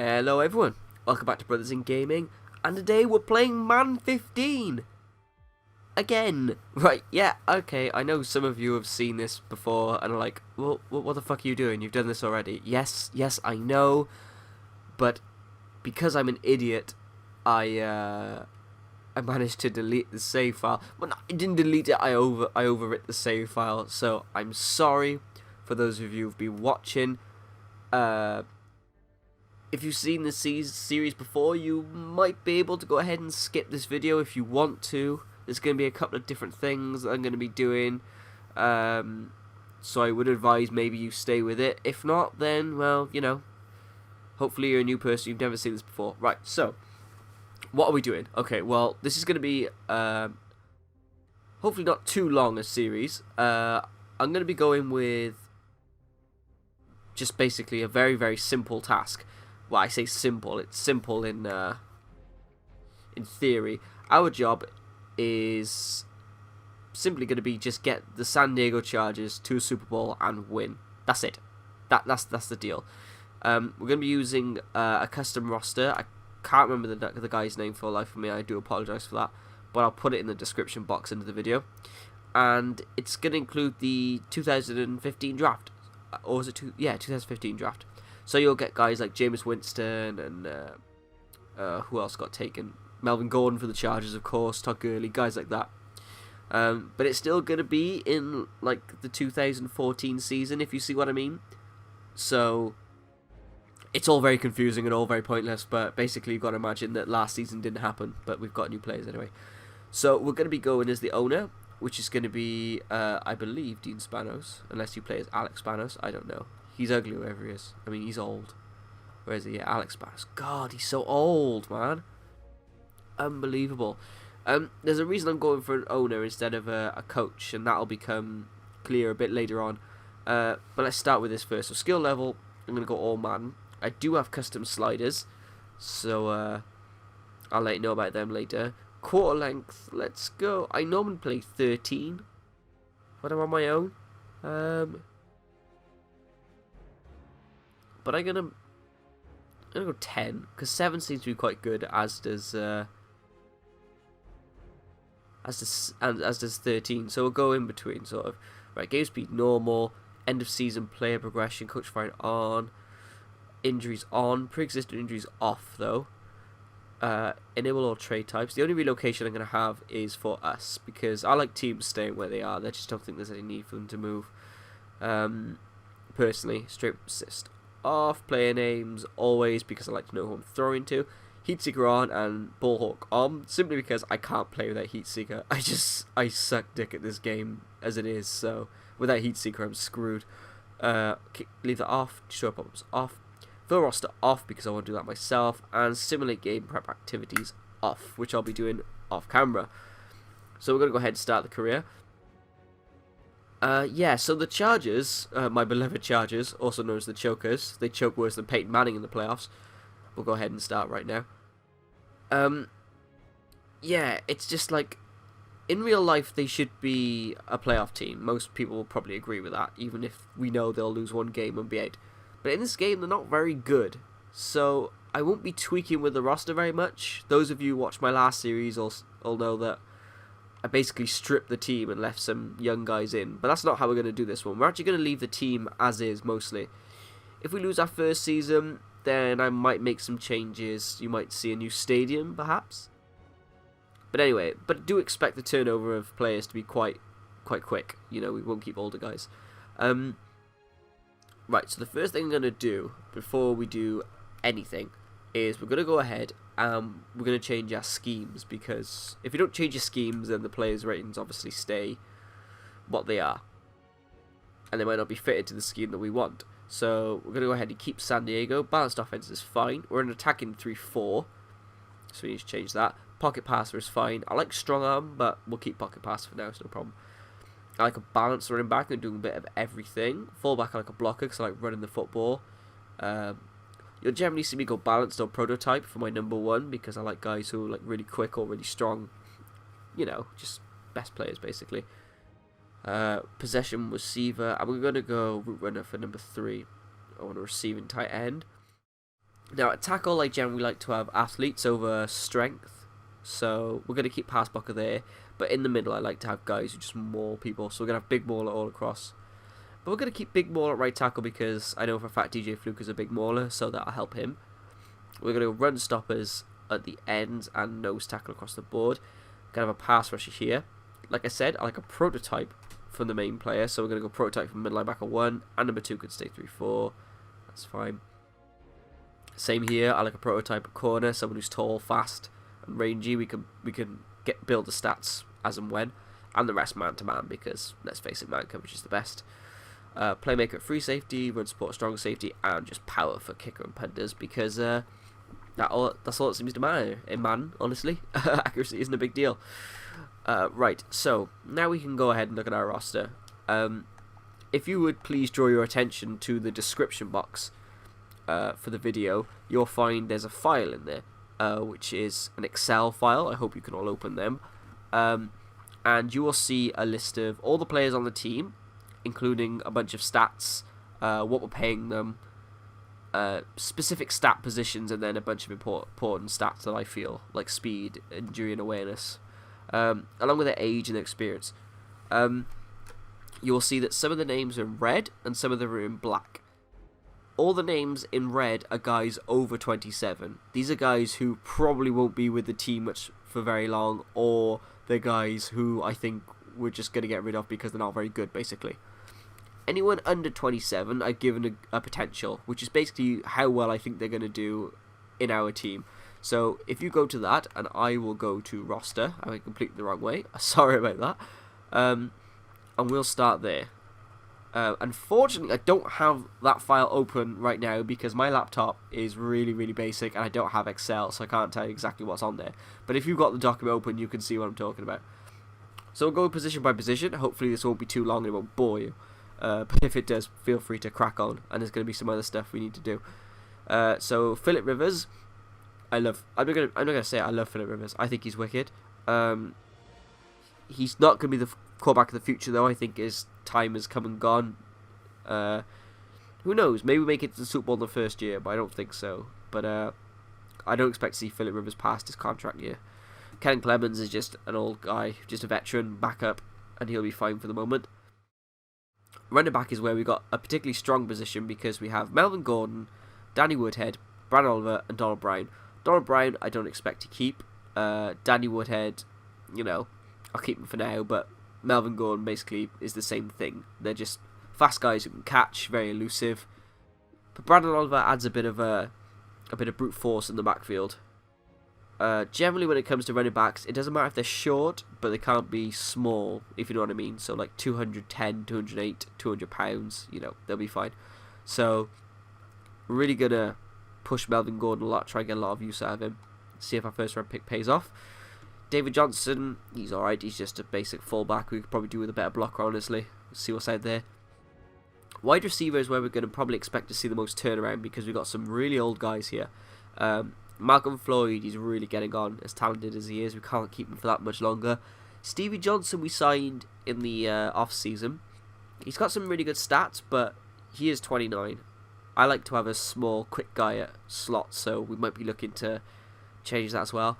Hello everyone, welcome back to Brothers in Gaming, and today we're playing Madden 15! Again! Right, yeah, okay, I know some of you have seen this before and are like, well, what the fuck are you doing? You've done this already. Yes, I know, but because I'm an idiot, I managed to delete the save file. Well, no, I didn't delete it, I overwrit the save file, so I'm sorry for those of you who've been watching. If you've seen the series before, you might be able to go ahead and skip this video if you want to. There's going to be a couple of different things that I'm going to be doing, so I would advise maybe you stay with it. If not, then, well, you know, hopefully you're a new person, you've never seen this before. Right, so, what are we doing? Okay, well, this is going to be, hopefully not too long a series. I'm going to be going with just basically a very, very simple task. Well, I say simple, it's simple in theory. Our job is simply going to be just get the San Diego Chargers to a Super Bowl and win. That's it. That's the deal. We're going to be using a custom roster. I can't remember the guy's name for the life of me. I do apologise for that. But I'll put it in the description box under the video. And it's going to include the 2015 draft. Or was it 2015 draft. So you'll get guys like Jameis Winston and who else got taken? Melvin Gordon for the Chargers, of course, Todd Gurley, guys like that. But it's still going to be in like the 2014 season, if you see what I mean. So it's all very confusing and all very pointless, but basically you've got to imagine that last season didn't happen, but we've got new players anyway. So we're going to be going as the owner, which is going to be, I believe, Dean Spanos, unless you play as Alex Spanos, I don't know. He's ugly wherever he is. I mean, he's old. Where is he? Yeah, Alex Spanos. God, he's so old, man. Unbelievable. There's a reason I'm going for an owner instead of a coach, and that'll become clear a bit later on. But let's start with this first. So skill level, I'm going to go all Madden. I do have custom sliders, so I'll let you know about them later. Quarter length, let's go. I normally play 13 when I'm on my own. But I'm gonna go 10 because 7 seems to be quite good, as does 13. So we'll go in between, sort of. Right, game speed normal, end of season player progression, coach firing on, injuries on, pre-existing injuries off though. Enable all trade types. The only relocation I'm gonna have is for us because I like teams staying where they are. I just don't think there's any need for them to move. Personally, straight assist off, player names always because I like to know who I'm throwing to. Heatseeker on and Ballhawk on, simply because I can't play without Heatseeker. I suck dick at this game as it is, so without Heatseeker I'm screwed. Leave that off, show pop-ups off, fill roster off because I want to do that myself, and simulate game prep activities off, which I'll be doing off camera. So we're going to go ahead and start the career. Yeah, so the Chargers, my beloved Chargers, also known as the Chokers, they choke worse than Peyton Manning in the playoffs. We'll go ahead and start right now. Yeah, it's just like, in real life they should be a playoff team. Most people will probably agree with that, even if we know they'll lose one game and be 8. But in this game, they're not very good, so I won't be tweaking with the roster very much. Those of you who watched my last series will know that I basically stripped the team and left some young guys in. But that's not how we're going to do this one. We're actually going to leave the team as is, mostly. If we lose our first season, then I might make some changes. You might see a new stadium, perhaps. But anyway, but do expect the turnover of players to be quite quick. You know, we won't keep older guys. Right, so the first thing I'm going to do before we do anything is we're going to go ahead and we're going to change our schemes, because if you don't change your schemes, then the players' ratings obviously stay what they are. And they might not be fitted to the scheme that we want. So we're going to go ahead and keep San Diego. Balanced offense is fine. We're in attacking 3-4, so we need to change that. Pocket passer is fine. I like strong arm, but we'll keep pocket passer for now, it's no problem. I like a balanced running back and doing a bit of everything. Fullback I like a blocker because I like running the football. You'll generally see me go balanced or prototype for my number 1 because I like guys who are like really quick or really strong. You know, just best players basically. Possession receiver. And we're going to go route runner for number 3. I want a receiving tight end. Now, at tackle, I generally like to have athletes over strength, so we're going to keep pass blocker there. But in the middle, I like to have guys who just maul people, so we're going to have big mauler all across. But we're going to keep big mauler at right tackle because I know for a fact DJ Fluke is a big mauler, so that'll help him. We're going to run stoppers at the ends and nose tackle across the board. Going to have a pass rusher here. Like I said, I like a prototype from the main player, so we're going to go prototype from middle linebacker 1, and number 2 could stay 3-4. That's fine. Same here, I like a prototype at corner, someone who's tall, fast, and rangy. We can build the stats as and when, and the rest man to man because let's face it, man coverage is the best. Playmaker at free safety, run support strong safety, and just power for kicker and punters because that's all it seems to matter in Madden. Honestly, accuracy isn't a big deal. Right, so now we can go ahead and look at our roster. If you would please draw your attention to the description box for the video, you'll find there's a file in there, which is an Excel file. I hope you can all open them. And you will see a list of all the players on the team, including a bunch of stats, what we're paying them, specific stat positions, and then a bunch of important stats that I feel, like speed, injury, and awareness, along with their age and their experience. You will see that some of the names are in red and some of them are in black. All the names in red are guys over 27. These are guys who probably won't be with the team much for very long, or they're guys who I think we're just going to get rid of because they're not very good, basically. Anyone under 27, I've given a potential, which is basically how well I think they're going to do in our team. So if you go to that, and I will go to roster, I went completely the wrong way, sorry about that, and we'll start there. Unfortunately, I don't have that file open right now because my laptop is really, really basic and I don't have Excel, so I can't tell you exactly what's on there. But if you've got the document open, you can see what I'm talking about. So we'll go position by position. Hopefully this won't be too long and it won't bore you. But if it does, feel free to crack on, and there's going to be some other stuff we need to do. So Philip Rivers, I'm not gonna say I love Philip Rivers. I think he's wicked. He's not going to be the quarterback of the future, though. I think his time has come and gone. Who knows? Maybe we make it to the Super Bowl in the first year, but I don't think so. But I don't expect to see Philip Rivers past his contract year. Ken Clemens is just an old guy, just a veteran backup, and he'll be fine for the moment. Running back is where we got a particularly strong position because we have Melvin Gordon, Danny Woodhead, Brandon Oliver, and Donald Brown. Donald Brown I don't expect to keep. Danny Woodhead, I'll keep him for now, but Melvin Gordon basically is the same thing. They're just fast guys who can catch, very elusive. But Brandon Oliver adds a bit of brute force in the backfield. Generally, when it comes to running backs, it doesn't matter if they're short, but they can't be small, if you know what I mean. So like 210, 208, 200 pounds, they'll be fine. So we're really gonna push Melvin Gordon a lot, try and get a lot of use out of him, see if our first round pick pays off. David Johnson, he's alright, he's just a basic fullback. We could probably do with a better blocker, honestly. We'll see what's out there. Wide receiver is where we're going to probably expect to see the most turnaround because we've got some really old guys here. Malcolm Floyd, he's really getting on, as talented as he is. We can't keep him for that much longer. Stevie Johnson we signed in the off-season. He's got some really good stats, but he is 29. I like to have a small, quick guy at slot, so we might be looking to change that as well.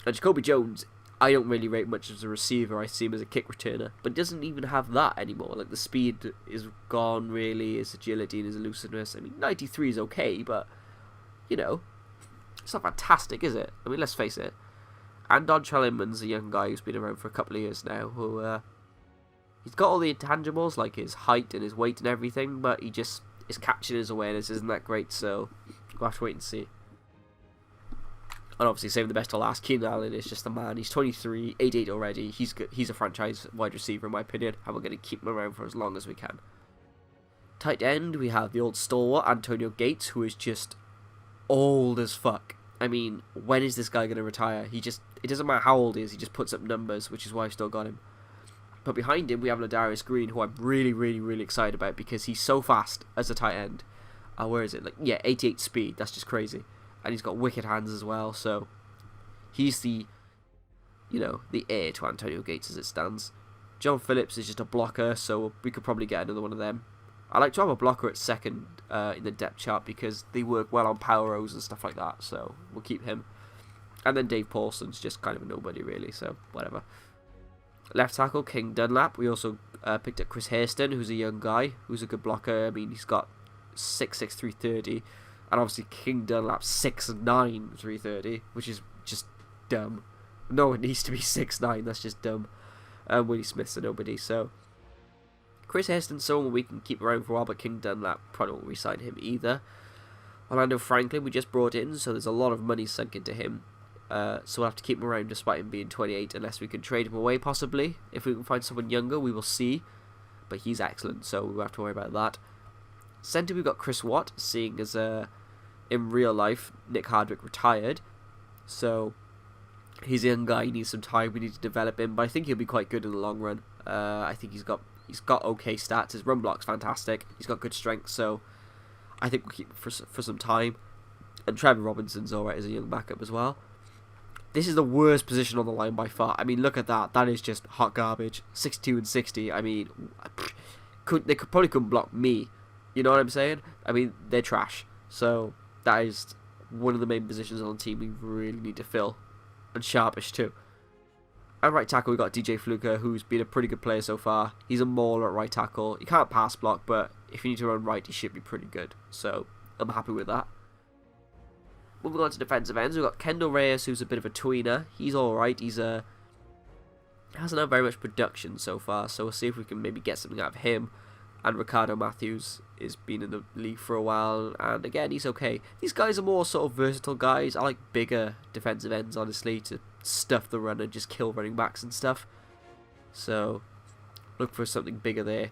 And Jacoby Jones, I don't really rate much as a receiver. I see him as a kick returner, but doesn't even have that anymore. Like, the speed is gone, really, his agility and his elusiveness. I mean, 93 is okay, but, it's not fantastic, is it? I mean, let's face it. And Dontrell Inman's a young guy who's been around for a couple of years now, who, he's got all the intangibles, like his height and his weight and everything, but his catching, his awareness isn't that great, so we'll have to wait and see. And obviously, saving the best to last, Keenan Allen is just a man. He's 23, 88 already. He's good. He's a franchise wide receiver, in my opinion, and we're going to keep him around for as long as we can. Tight end, we have the old stalwart, Antonio Gates, who is just old as fuck. I mean, when is this guy going to retire? It doesn't matter how old he is, he just puts up numbers, which is why I've still got him. But behind him, we have Ladarius Green, who I'm really, really, really excited about because he's so fast as a tight end. Where is it? 88 speed. That's just crazy. And he's got wicked hands as well, so he's the heir to Antonio Gates as it stands. John Phillips is just a blocker, so we could probably get another one of them. I like to have a blocker at second in the depth chart because they work well on power rows and stuff like that. So we'll keep him. And then Dave Paulson's just kind of a nobody really, so whatever. Left tackle, King Dunlap. We also picked up Chris Hairston, who's a young guy, who's a good blocker. I mean, he's got 6'6", 330. And obviously King Dunlap 6'9", 330, which is just dumb. No one needs to be 6'9", that's just dumb. Willie Smith's a nobody, so... Chris Hairston's someone we can keep around for a while, but King Dunlap probably won't re-sign him either. Orlando Franklin we just brought in, so there's a lot of money sunk into him. So we'll have to keep him around despite him being 28, unless we can trade him away possibly. If we can find someone younger, we will see. But he's excellent, so we won't have to worry about that. Centre we've got Chris Watt, seeing as in real life Nick Hardwick retired. So he's a young guy, he needs some time, we need to develop him, but I think he'll be quite good in the long run. I think he's got okay stats, his run block's fantastic, he's got good strength, so I think we'll keep him for some time. And Trevor Robinson's alright as a young backup as well. This is the worst position on the line by far. I mean, look at that. That is just hot garbage. 62 and 60. I mean, they probably couldn't block me. You know what I'm saying? I mean, they're trash. So that is one of the main positions on the team we really need to fill. And sharpish too. At right tackle, we've got DJ Fluker, who's been a pretty good player so far. He's a mauler at right tackle. He can't pass block, but if you need to run right, he should be pretty good. So I'm happy with that. Moving on to defensive ends, we've got Kendall Reyes, who's a bit of a tweener. He's alright. He's hasn't had very much production so far, so we'll see if we can maybe get something out of him. And Ricardo Matthews has been in the league for a while, and again, he's okay. These guys are more sort of versatile guys. I like bigger defensive ends, honestly, to stuff the run and just kill running backs and stuff. So, look for something bigger there.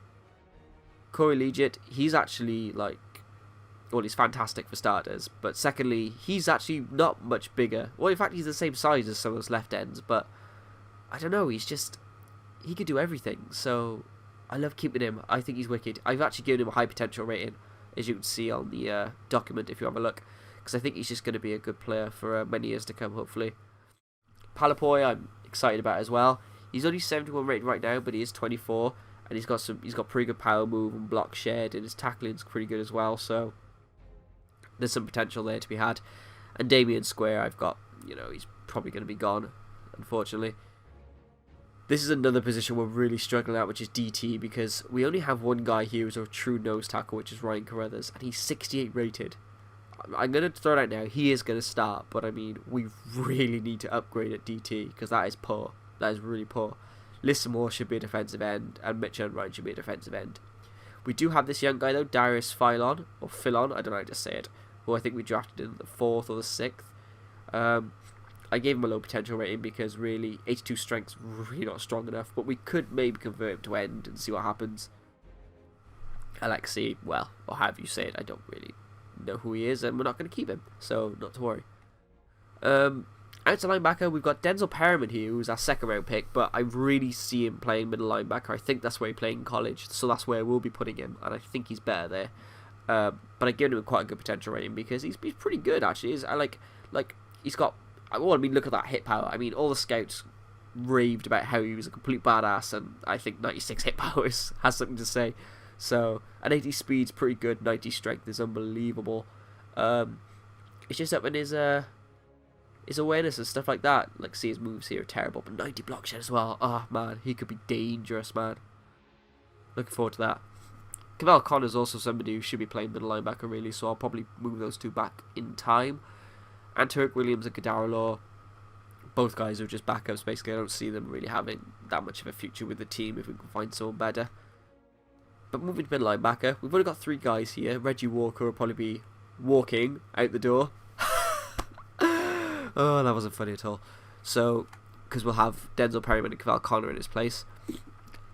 Corey Leggett, he's actually like... Well, he's fantastic for starters, but secondly, he's actually not much bigger. Well, in fact, he's the same size as some of those left ends, but I don't know, he's just... He could do everything, so I love keeping him. I think he's wicked. I've actually given him a high potential rating, as you can see on the document if you have a look, because I think he's just going to be a good player for many years to come, hopefully. Palapoi, I'm excited about as well. He's only 71 rated right now, but he is 24, and he's got pretty good power move and block shared, and his tackling's pretty good as well, so... There's some potential there to be had. And Damian Square, I've got, he's probably going to be gone, unfortunately. This is another position we're really struggling at, which is DT, because we only have one guy here who's a true nose tackle, which is Ryan Carruthers, and he's 68 rated. I'm going to throw it out now, he is going to start, but I mean, we really need to upgrade at DT, because that is poor. That is really poor. Lissamore should be a defensive end, and Mitch Enright should be a defensive end. We do have this young guy though, Darius Philon, or Philon, I don't know how to say it, who I think we drafted in the 4th or the 6th. I gave him a low potential rating because really 82 strength's really not strong enough, but we could maybe convert him to end and see what happens. Alexi, well, or however you say it, I don't really know who he is, and we're not going to keep him, so not to worry. Outside linebacker, we've got Denzel Perriman here, who's our 2nd round pick, but I really see him playing middle linebacker. I think that's where he played in college, so that's where we'll be putting him, and I think he's better there. But I give him quite a good potential rating because he's pretty good actually. He's got... Well, I mean, look at that hit power. I mean, all the scouts raved about how he was a complete badass, and I think 96 hit power has something to say. So, and 80 speed's pretty good. 90 strength is unbelievable. It's just up in his awareness and stuff like that. Like, see, his moves here are terrible, but 90 block shed as well. Oh man, he could be dangerous, man. Looking forward to that. Cavell Connor's also somebody who should be playing middle linebacker, really, so I'll probably move those two back in time. And Turk Williams and Kadara Law, both guys are just backups, basically. I don't see them really having that much of a future with the team if we can find someone better. But moving to middle linebacker, we've only got 3 guys here. Reggie Walker will probably be walking out the door. Oh, that wasn't funny at all. So, because we'll have Denzel Perryman and Cavell Connor in his place.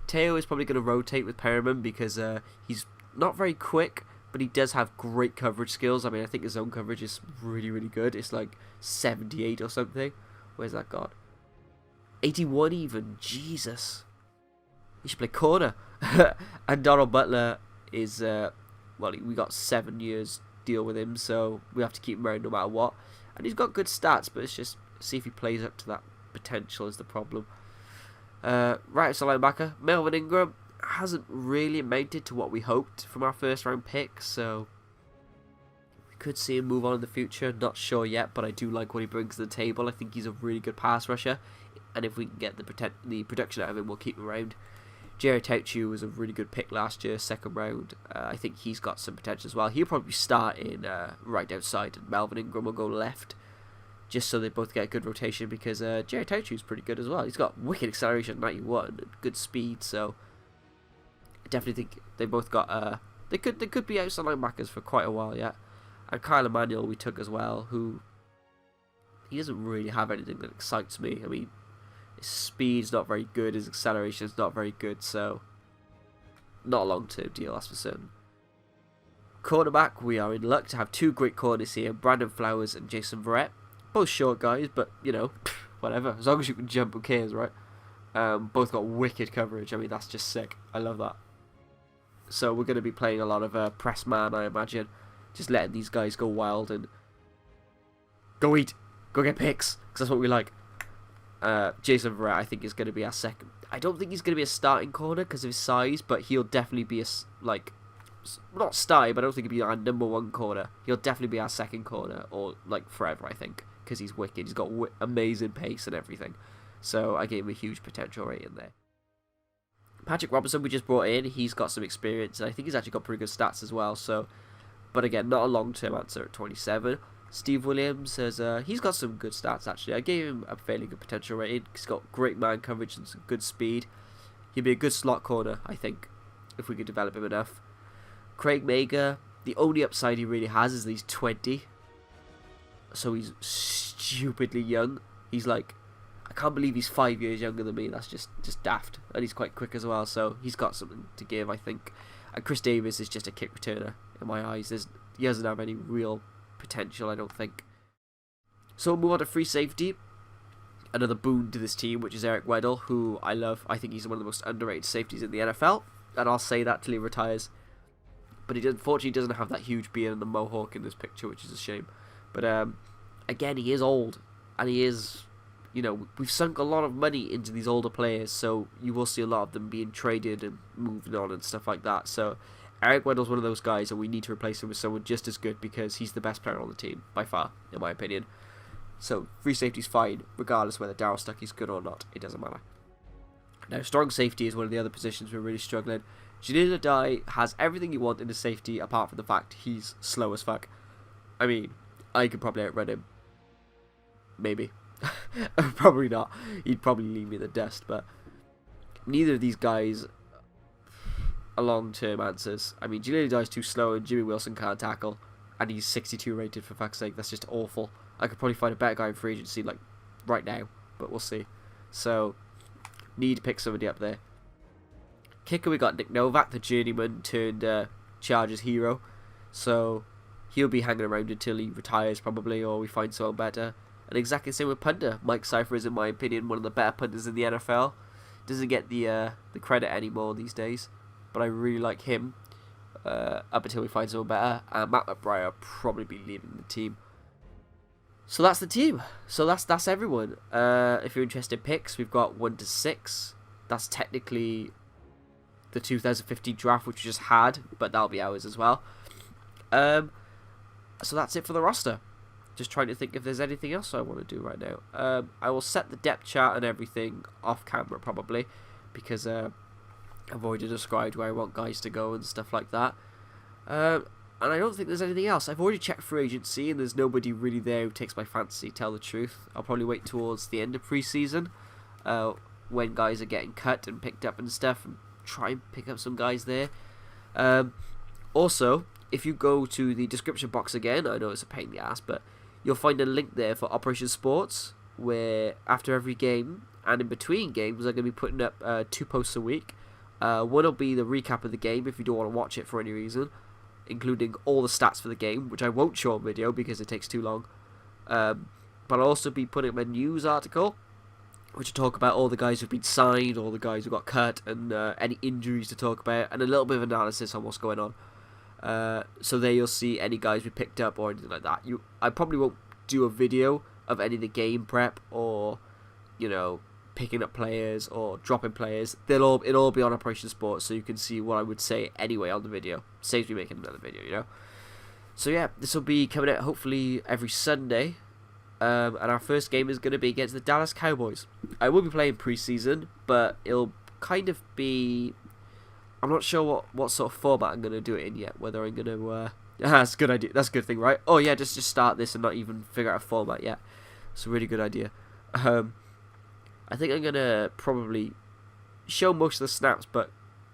Teo is probably going to rotate with Perriman because he's not very quick, but he does have great coverage skills. I mean, I think his zone coverage is really, really good. It's like 78 or something. Where's that gone? 81 even. Jesus. He should play corner. And Donald Butler is, well, we got 7 years deal with him, so we have to keep him around no matter what. And he's got good stats, but it's just see if he plays up to that potential is the problem. Right outside linebacker, Melvin Ingram. hasn't really amounted to what we hoped from our first round pick, so we could see him move on in the future. Not sure yet, but I do like what he brings to the table. I think he's a really good pass rusher, and if we can get the production out of him, we'll keep him around. Jerry Tauchu was a really good pick last year, second round. I think he's got some potential as well. He'll probably start in right outside, and Melvin Ingram will go left, just so they both get a good rotation, because Jerry Tauchu's pretty good as well. He's got wicked acceleration at 91 and good speed, so I definitely think they both got they could be outside linebackers for quite a while yet. And Kyle Emanuel we took as well, who he doesn't really have anything that excites me. I mean, his speed's not very good, his acceleration's not very good, so not a long-term deal, that's for certain. Cornerback, we are in luck to have two great corners here, Brandon Flowers and Jason Verrett. Both short guys, but, you know, whatever. As long as you can jump, who cares, right? Both got wicked coverage. I mean, that's just sick. I love that. So we're going to be playing a lot of press man, I imagine. Just letting these guys go wild and go eat. Go get picks, because that's what we like. Jason Verrett, I think, is going to be our second. I don't think he's going to be a starting corner because of his size, but he'll definitely be not starting, but I don't think he'll be our number one corner. He'll definitely be our second corner, or forever, I think, because he's wicked. He's got amazing pace and everything. So I gave him a huge potential rating there. Patrick Robinson we just brought in. He's got some experience, and I think he's actually got pretty good stats as well. So, but again, not a long-term answer at 27. Steve Williams has he's got some good stats actually. I gave him a fairly good potential rating. He's got great man coverage and some good speed. He'd be a good slot corner, I think, if we could develop him enough. Craig Mager, the only upside he really has is that he's 20. So he's stupidly young. He's I can't believe he's 5 years younger than me. That's just daft. And he's quite quick as well, so he's got something to give, I think. And Chris Davis is just a kick returner in my eyes. He doesn't have any real potential, I don't think. So we'll move on to free safety. Another boon to this team, which is Eric Weddle, who I love. I think he's one of the most underrated safeties in the NFL, and I'll say that till he retires. But he unfortunately doesn't have that huge beard and the mohawk in this picture, which is a shame. But again, he is old, and he is, we've sunk a lot of money into these older players, so you will see a lot of them being traded and moving on and stuff like that. So Eric Weddle's one of those guys, and we need to replace him with someone just as good, because he's the best player on the team, by far, in my opinion. So free safety's fine, regardless whether Darryl Stuckey's good or not. It doesn't matter. Now, strong safety is one of the other positions we're really struggling. Jaleel Adai has everything you want in a safety, apart from the fact he's slow as fuck. I mean, I could probably outrun him. Maybe. Probably not. He'd probably leave me in the dust, but neither of these guys are long-term answers. I mean, Jaleel Adai's too slow, and Jimmy Wilson can't tackle, and he's 62 rated, for fuck's sake. That's just awful. I could probably find a better guy in free agency, right now, but we'll see. So, need to pick somebody up there. Kicker, we got Nick Novak, the journeyman turned Chargers hero. So he'll be hanging around until he retires probably, or we find someone better. And exactly the same with punter. Mike Cypher is, in my opinion, one of the better punters in the NFL. Doesn't get the credit anymore these days, but I really like him up until we find someone better. And Matt McBride will probably be leaving the team. So that's the team. So that's everyone. If you're interested in picks, we've got 1 to 6. That's technically the 2015 draft, which we just had, but that'll be ours as well. So that's it for the roster. Just trying to think if there's anything else I want to do right now. I will set the depth chart and everything off camera probably, because I've already described where I want guys to go and stuff like that. And I don't think there's anything else. I've already checked free agency, and there's nobody really there who takes my fancy, tell the truth. I'll probably wait towards the end of preseason, when guys are getting cut and picked up and stuff, and try and pick up some guys there. Also, if you go to the description box again, I know it's a pain in the ass, but you'll find a link there for Operation Sports, where after every game and in between games, I'm going to be putting up 2 posts a week. One will be the recap of the game if you don't want to watch it for any reason, including all the stats for the game, which I won't show on video because it takes too long. But I'll also be putting up a news article, which will talk about all the guys who've been signed, all the guys who got cut, and any injuries to talk about, and a little bit of analysis on what's going on. So there you'll see any guys we picked up or anything like that. I probably won't do a video of any of the game prep or, picking up players or dropping players, it'll all be on Operation Sport, so you can see what I would say anyway on the video. Saves me making another video, you know. So yeah, this will be coming out hopefully every Sunday, and our first game is going to be against the Dallas Cowboys. I will be playing preseason, but it'll kind of be, I'm not sure what sort of format I'm going to do it in yet. Whether I'm going to that's a good idea. That's a good thing, right? Oh yeah, just start this and not even figure out a format yet. It's a really good idea. I think I'm gonna probably show most of the snaps, but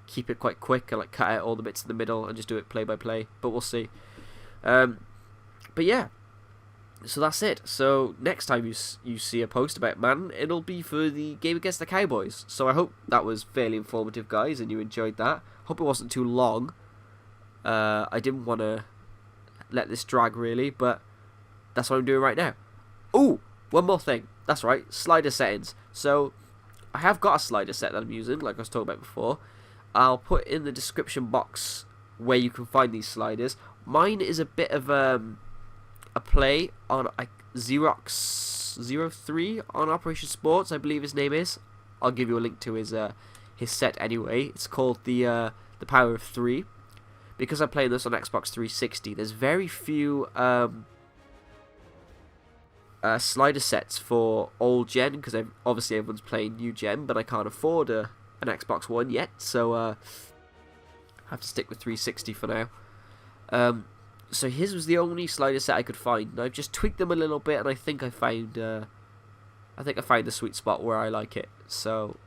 keep it quite quick and like cut out all the bits in the middle and just do it play by play. But we'll see. But yeah, so that's it. So next time you see a post about Madden, it'll be for the game against the Cowboys. So I hope that was fairly informative, guys, and you enjoyed that. Hope it wasn't too long. I didn't want to let this drag really, but that's what I'm doing right now. Ooh, one more thing. That's right, slider settings. So I have got a slider set that I'm using, like I was talking about before. I'll put in the description box where you can find these sliders. Mine is a bit of a play on Xerox03 on Operation Sports, I believe his name is. I'll give you a link to his set anyway. It's called the Power of 3. Because I'm playing this on Xbox 360, there's very few slider sets for old gen, because obviously everyone's playing new gen, but I can't afford an Xbox One yet, so I have to stick with 360 for now. So his was the only slider set I could find, and I've just tweaked them a little bit, and I think I found the sweet spot where I like it. So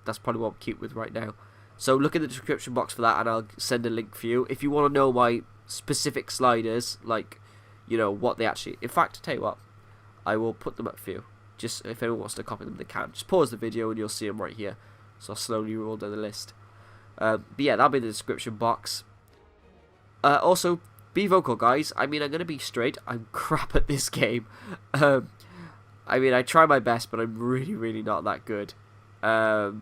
that's probably what I'm keep with right now. So look in the description box for that, and I'll send a link for you if you want to know my specific sliders, like, you know, what they actually. In fact, I'll tell you what, I will put them up for you. Just if anyone wants to copy them, they can. Just pause the video and you'll see them right here. So I'll slowly roll down the list. But yeah, that'll be in the description box. Also, be vocal, guys. I mean, I'm gonna be straight. I'm crap at this game. I mean, I try my best, but I'm really not that good. But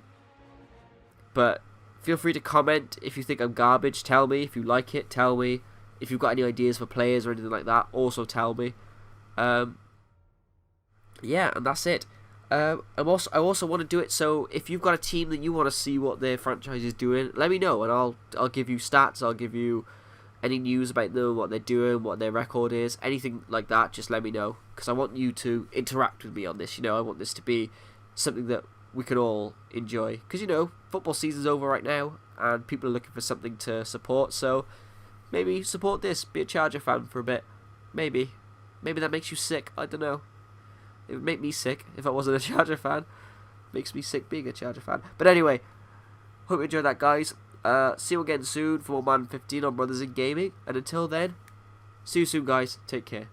feel free to comment if you think I'm garbage. Tell me if you like it. Tell me if you've got any ideas for players or anything like that. Also tell me. Yeah, and that's it. I also want to do it, so if you've got a team that you want to see what their franchise is doing, let me know, and I'll give you stats. I'll give you any news about them, what they're doing, what their record is, anything like that. Just let me know, because I want you to interact with me on this. You know, I want this to be something that we can all enjoy, because, you know, football season's over right now and people are looking for something to support, so maybe support this, be a Charger fan for a bit. Maybe that makes you sick. I don't know, it would make me sick if I wasn't a Charger fan. Makes me sick being a Charger fan. But anyway, hope you enjoyed that, guys. See you again soon for more Madden 15 on Brothers in Gaming, and until then, see you soon, guys. Take care.